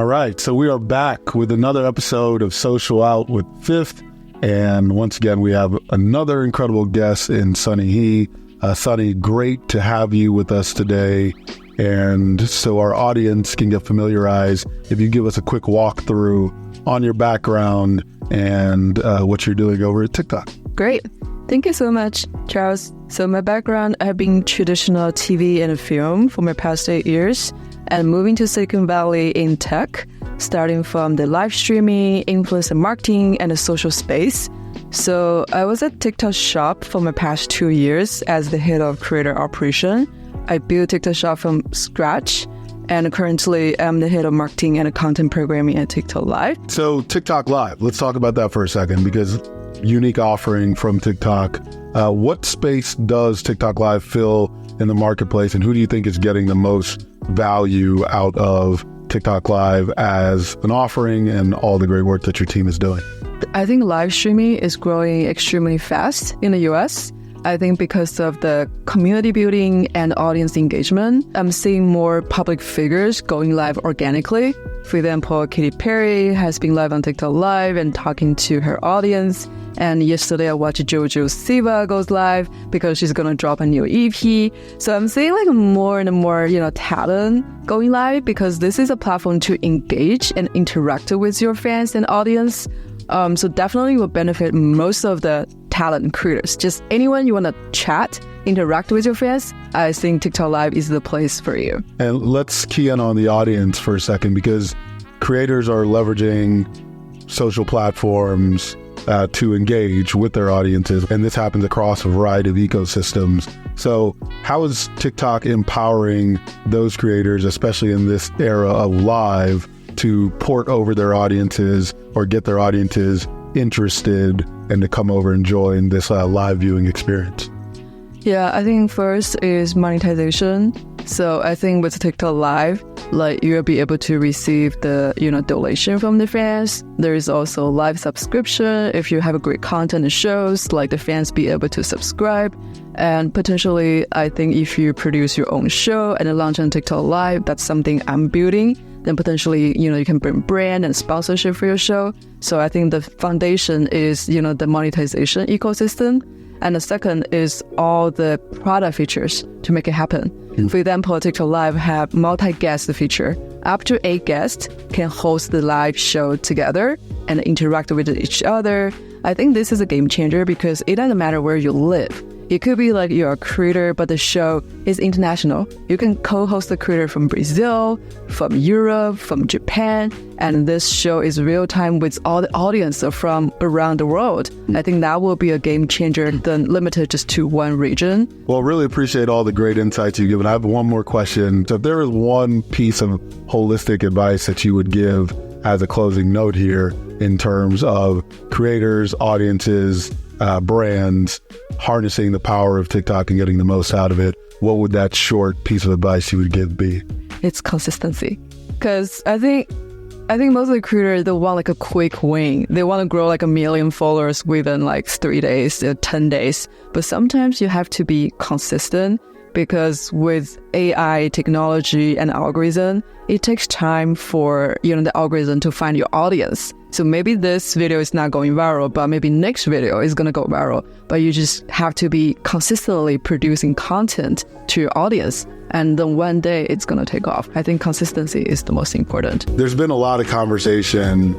right, so we are back with another episode of Social Out with Fifth. And once again, we have another incredible guest in Sunny He. Sunny, great to have you with us today. And so our audience can get familiarized, if you give us a quick walkthrough on your background and what you're doing over at TikTok. Great. Thank you so much, Charles. So my background, I've been traditional TV and film for my past 8 years and moving to Silicon Valley in tech, starting from the live streaming, influencer marketing, and the social space. So I was at TikTok Shop for my past 2 years as the head of creator operation. I built TikTok Shop from scratch, and currently I'm the head of marketing and content programming at TikTok Live. So TikTok Live, let's talk about that for a second, because unique offering from TikTok. What space does TikTok Live fill in the marketplace, and who do you think is getting the most value out of TikTok Live as an offering and all the great work that your team is doing? I think live streaming is growing extremely fast in the US. I think because of the community building and audience engagement, I'm seeing more public figures going live organically. For example, Katy Perry has been live on TikTok Live and talking to her audience. And yesterday I watched Jojo Siva goes live because she's going to drop a new EP. So I'm seeing like more and more, talent going live because this is a platform to engage and interact with your fans and audience. So definitely will benefit most of the talent creators. Just anyone you want to chat, interact with your fans, I think TikTok Live is the place for you. And let's key in on the audience for a second, because creators are leveraging social platforms to engage with their audiences. And this happens across a variety of ecosystems. So how is TikTok empowering those creators, especially in this era of live, to port over their audiences or get their audiences interested and to come over and join this live viewing experience? Yeah, I think first is monetization. So I think with TikTok Live, you'll be able to receive the, donation from the fans. There is also live subscription. If you have a great content and shows, the fans be able to subscribe. And potentially, I think if you produce your own show and launch on TikTok Live, that's something I'm building. Then potentially, you can bring brand and sponsorship for your show. So I think the foundation is, the monetization ecosystem. And the second is all the product features to make it happen. For example, TikTok Live have multi-guest feature. Up to 8 guests can host the live show together and interact with each other. I think this is a game changer because it doesn't matter where you live. It could be you're a creator, but the show is international. You can co-host the creator from Brazil, from Europe, from Japan, and this show is real-time with all the audience from around the world. I think that will be a game changer than limited just to one region. Well, really appreciate all the great insights you've given. I have one more question. So if there is one piece of holistic advice that you would give as a closing note here in terms of creators, audiences, brands harnessing the power of TikTok and getting the most out of it, what would that short piece of advice you would give be? It's consistency. Because I think most of the creators, they want a quick win. They want to grow 1 million followers within 3 days, 10 days. But sometimes you have to be consistent because with AI technology and algorithm, it takes time for the algorithm to find your audience. So maybe this video is not going viral, but maybe next video is going to go viral. But you just have to be consistently producing content to your audience. And then one day it's going to take off. I think consistency is the most important. There's been a lot of conversation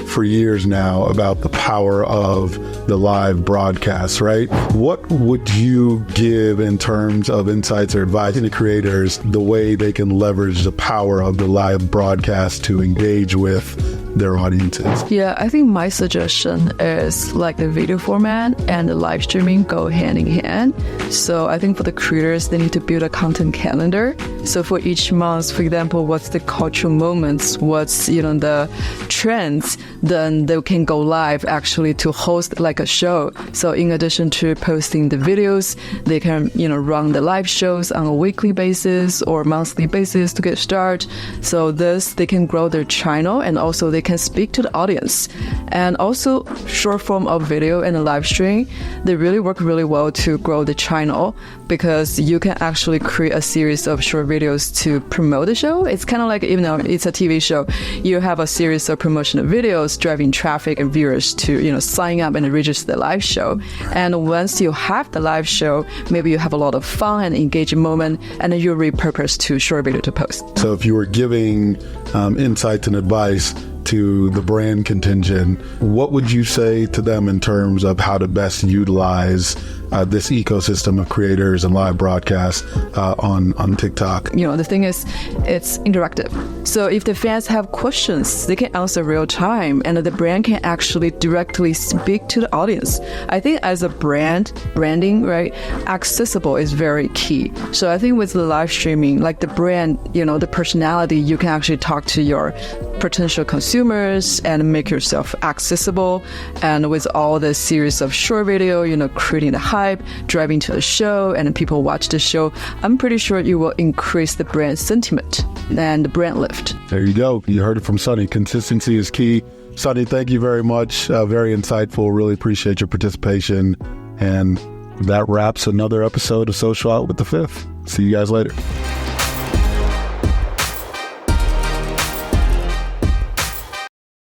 for years now about the power of the live broadcast, right? What would you give in terms of insights or advice to creators the way they can leverage the power of the live broadcast to engage with their audiences? Yeah, I think my suggestion is the video format and the live streaming go hand in hand. So I think for the creators, they need to build a content calendar. So for each month, for example, what's the cultural moments, what's, the trends, then they can go live actually to host a show. So in addition to posting the videos, they can, run the live shows on a weekly basis or monthly basis to get started. So this, they can grow their channel and also they can speak to the audience. And also short form of video and a live stream, they really work really well to grow the channel because you can actually create a series of short videos to promote the show. It's kind of like, even though it's a TV show, you have a series of promotional videos driving traffic and viewers to, sign up and register the live show. And once you have the live show, maybe you have a lot of fun and engaging moment, and then you repurpose to short video to post. So if you were giving insights and advice to the brand contingent, what would you say to them in terms of how to best utilize this ecosystem of creators and live broadcasts on TikTok? The thing is, it's interactive. So if the fans have questions, they can answer real time, and the brand can actually directly speak to the audience. I think as a branding, right, accessible is very key. So I think with the live streaming, like the brand, the personality, you can actually talk to your potential consumers and make yourself accessible. And with all the series of short video, creating the hype, driving to the show, and people watch the show, I'm pretty sure you will increase the brand sentiment and the brand lift. There you go. You heard it from Sunny. Consistency is key. Sunny, thank you very much. Very insightful. Really appreciate your participation. And that wraps another episode of Social Out with the Fifth. See you guys later.